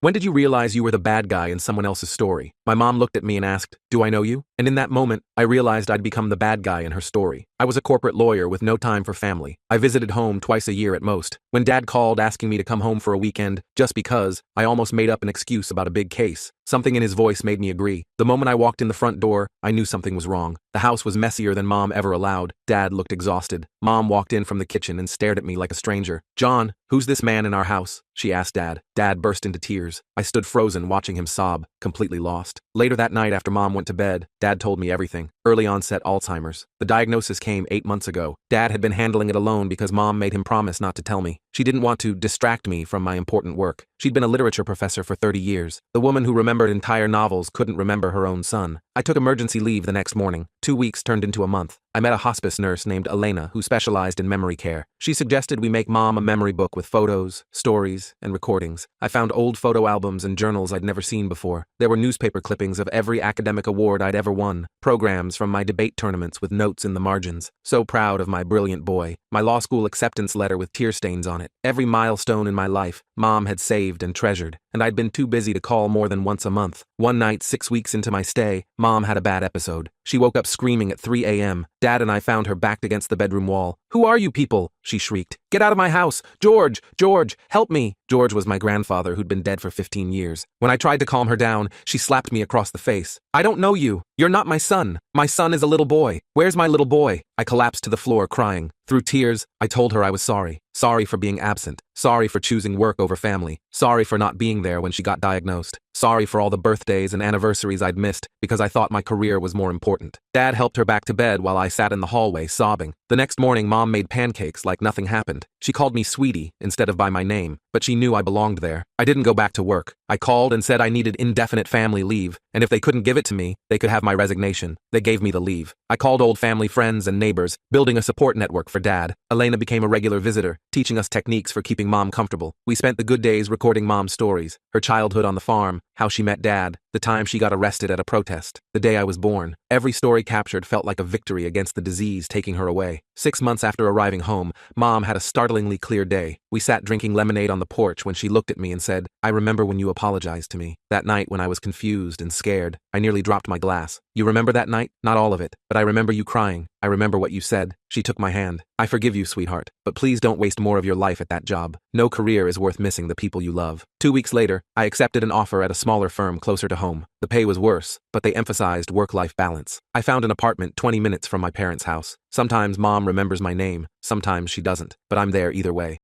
When did you realize you were the bad guy in someone else's story? My mom looked at me and asked, "Do I know you?" And in that moment, I realized I'd become the bad guy in her story. I was a corporate lawyer with no time for family. I visited home twice a year at most. When Dad called asking me to come home for a weekend, just because, I almost made up an excuse about a big case. Something in his voice made me agree. The moment I walked in the front door, I knew something was wrong. The house was messier than Mom ever allowed. Dad looked exhausted. Mom walked in from the kitchen and stared at me like a stranger. "John, who's this man in our house?" she asked Dad. Dad burst into tears. I stood frozen watching him sob, completely lost. Later that night after Mom went to bed, Dad told me everything. Early onset Alzheimer's. The diagnosis came 8 months ago. Dad had been handling it alone because Mom made him promise not to tell me. She didn't want to distract me from my important work. She'd been a literature professor for 30 years. The woman who remembered entire novels couldn't remember her own son. I took emergency leave the next morning. 2 weeks turned into a month. I met a hospice nurse named Elena who specialized in memory care. She suggested we make Mom a memory book with photos, stories, and recordings. I found old photo albums and journals I'd never seen before. There were newspaper clippings of every academic award I'd ever won, programs from my debate tournaments with notes in the margins. So proud of my brilliant boy. My law school acceptance letter with tear stains on it. Every milestone in my life, Mom had saved and treasured, and I'd been too busy to call more than once a month. One night, 6 weeks into my stay, Mom had a bad episode. She woke up screaming at 3 a.m. Dad and I found her backed against the bedroom wall. "Who are you people?" she shrieked. "Get out of my house! George! George! Help me!" George was my grandfather who'd been dead for 15 years. When I tried to calm her down, she slapped me across the face. "I don't know you. You're not my son. My son is a little boy. Where's my little boy?" I collapsed to the floor crying. Through tears, I told her I was sorry. Sorry for being absent. Sorry for choosing work over family. Sorry for not being there when she got diagnosed. Sorry for all the birthdays and anniversaries I'd missed because I thought my career was more important. Dad helped her back to bed while I sat in the hallway sobbing. The next morning, Mom made pancakes like nothing happened. She called me Sweetie instead of by my name, but she knew I belonged there. I didn't go back to work. I called and said I needed indefinite family leave, and if they couldn't give it to me, they could have my resignation. They gave me the leave. I called old family friends and neighbors, building a support network for Dad. Elena became a regular visitor, teaching us techniques for keeping Mom comfortable. We spent the good days recording Mom's stories, her childhood on the farm, how she met Dad, the time she got arrested at a protest, the day I was born. Every story captured felt like a victory against the disease taking her away. 6 months after arriving home, Mom had a startlingly clear day. We sat drinking lemonade on the porch when she looked at me and said, "I remember when you apologized to me. That night when I was confused and scared, I nearly dropped my glass. You remember that night? Not all of it, but I remember you crying. I remember what you said." She took my hand. "I forgive you, sweetheart, but please don't waste more of your life at that job. No career is worth missing the people you love." 2 weeks later, I accepted an offer at a smaller firm closer to home. The pay was worse, but they emphasized work-life balance. I found an apartment 20 minutes from my parents' house. Sometimes Mom remembers my name, sometimes she doesn't, but I'm there either way.